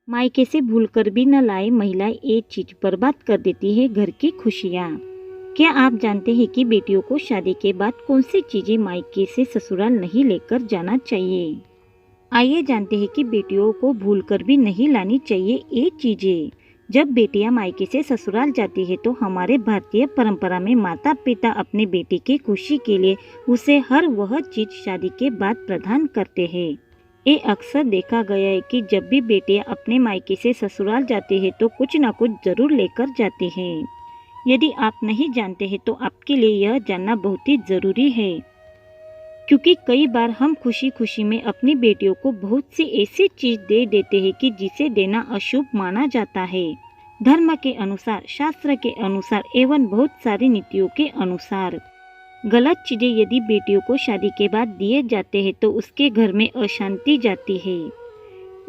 मायके से भूलकर भी न लाए महिलाएं एक चीज बर्बाद कर देती है, घर की खुशियाँ। क्या आप जानते हैं कि बेटियों को शादी के बाद कौन सी चीजें मायके से ससुराल नहीं लेकर जाना चाहिए? आइए जानते हैं कि बेटियों को भूलकर भी नहीं लानी चाहिए ये चीजें। जब बेटियां मायके से ससुराल जाती है तो हमारे भारतीय परंपरा में माता पिता अपने बेटी की खुशी के लिए उसे हर वह चीज शादी के बाद प्रदान करते हैं। ये अक्सर देखा गया है कि जब भी बेटियां अपने मायके से ससुराल जाती है तो कुछ न कुछ जरूर लेकर जाती हैं। यदि आप नहीं जानते हैं तो आपके लिए यह जानना बहुत ही जरूरी है, क्योंकि कई बार हम खुशी खुशी में अपनी बेटियों को बहुत सी ऐसी चीज दे देते हैं कि जिसे देना अशुभ माना जाता है। धर्म के अनुसार, शास्त्र के अनुसार एवं बहुत सारी नीतियों के अनुसार गलत चीजें यदि बेटियों को शादी के बाद दिए जाते हैं तो उसके घर में अशांति जाती है।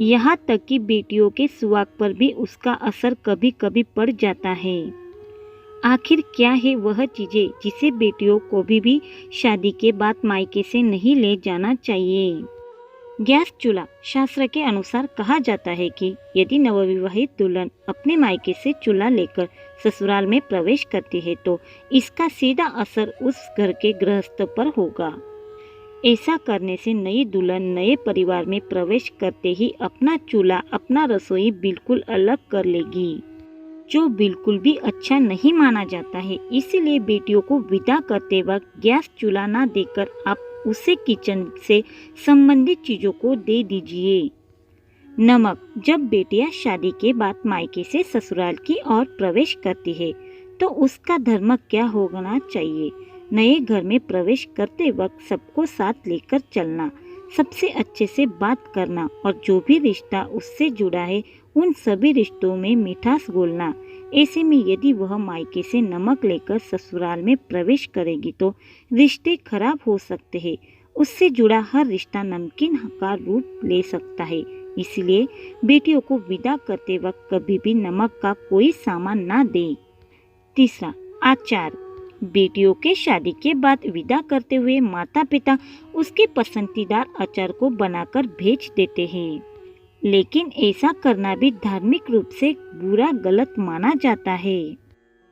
यहाँ तक कि बेटियों के सुहाग पर भी उसका असर कभी कभी पड़ जाता है। आखिर क्या है वह चीजें जिसे बेटियों को भी शादी के बाद मायके से नहीं ले जाना चाहिए? गैस चूल्हा। शास्त्र के अनुसार कहा जाता है कि यदि नवविवाहित दुल्हन अपने मायके से चूल्हा लेकर ससुराल में प्रवेश करती है तो इसका सीधा असर उस घर के गृहस्थ पर होगा। ऐसा करने से नई दुल्हन नए परिवार में प्रवेश करते ही अपना चूल्हा, अपना रसोई बिल्कुल अलग कर लेगी, जो बिल्कुल भी अच्छा नहीं माना जाता है। इसीलिए बेटियों को विदा करते वक्त गैस चूल्हा ना देकर आप उसे किचन से संबंधित चीजों को दे दीजिए। नमक। जब बेटियां शादी के बाद मायके से ससुराल की ओर प्रवेश करती है तो उसका धर्म क्या होना चाहिए? नए घर में प्रवेश करते वक्त सबको साथ लेकर चलना, सबसे अच्छे से बात करना और जो भी रिश्ता उससे जुड़ा है उन सभी रिश्तों में मिठास घोलना। ऐसे में यदि वह मायके से नमक लेकर ससुराल में प्रवेश करेगी तो रिश्ते खराब हो सकते हैं। उससे जुड़ा हर रिश्ता नमकीन का रूप ले सकता है। इसलिए बेटियों को विदा करते वक्त कभी भी नमक का कोई सामान ना दें। तीसरा, आचार। बेटियों के शादी के बाद विदा करते हुए माता पिता उसके पसंदीदा अचार को बनाकर भेज देते हैं, लेकिन ऐसा करना भी धार्मिक रूप से बुरा, गलत माना जाता है।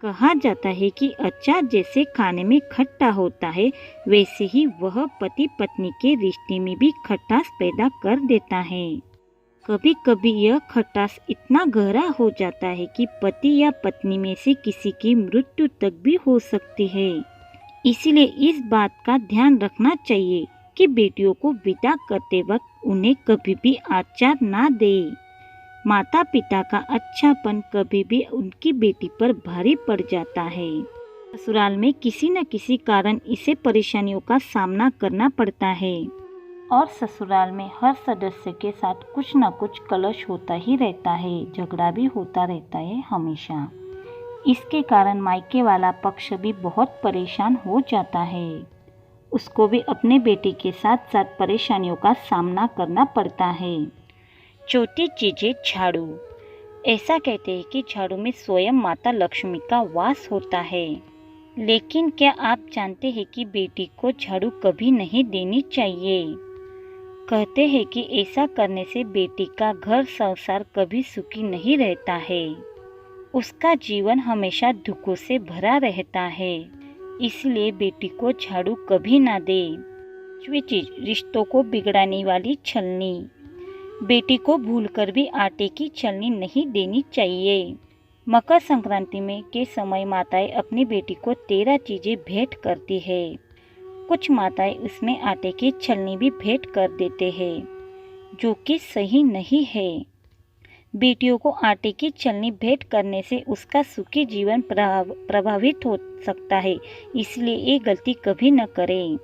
कहा जाता है कि अचार जैसे खाने में खट्टा होता है वैसे ही वह पति पत्नी के रिश्ते में भी खटास पैदा कर देता है। कभी कभी यह खटास इतना गहरा हो जाता है कि पति या पत्नी में से किसी की मृत्यु तक भी हो सकती है। इसीलिए इस बात का ध्यान रखना चाहिए कि बेटियों को विदा करते वक्त उन्हें कभी भी आचार ना दें। माता पिता का अच्छापन कभी भी उनकी बेटी पर भारी पड़ जाता है। ससुराल में किसी न किसी कारण इसे परेशानियों का सामना करना पड़ता है और ससुराल में हर सदस्य के साथ कुछ न कुछ कलश होता ही रहता है, झगड़ा भी होता रहता है हमेशा। इसके कारण मायके वाला पक्ष भी बहुत परेशान हो जाता है। उसको भी अपने बेटे के साथ साथ परेशानियों का सामना करना पड़ता है। चौथी चीजें, झाड़ू। ऐसा कहते हैं कि झाड़ू में स्वयं माता लक्ष्मी का वास होता है, लेकिन क्या आप जानते हैं कि बेटी को झाड़ू कभी नहीं देनी चाहिए? कहते हैं कि ऐसा करने से बेटी का घर संसार कभी सुखी नहीं रहता है, उसका जीवन हमेशा दुखों से भरा रहता है। इसलिए बेटी को झाड़ू कभी ना दे। पांचवी चीज, रिश्तों को बिगड़ाने वाली छलनी। बेटी को भूलकर भी आटे की छलनी नहीं देनी चाहिए। मकर संक्रांति में के समय माताएं अपनी बेटी को 13 चीजें भेंट करती है। कुछ माताएं उसमें आटे की छलनी भी भेंट कर देते हैं, जो कि सही नहीं है। बेटियों को आटे की छलनी भेंट करने से उसका सुखी जीवन प्रभावित हो सकता है, इसलिए ये गलती कभी न करें।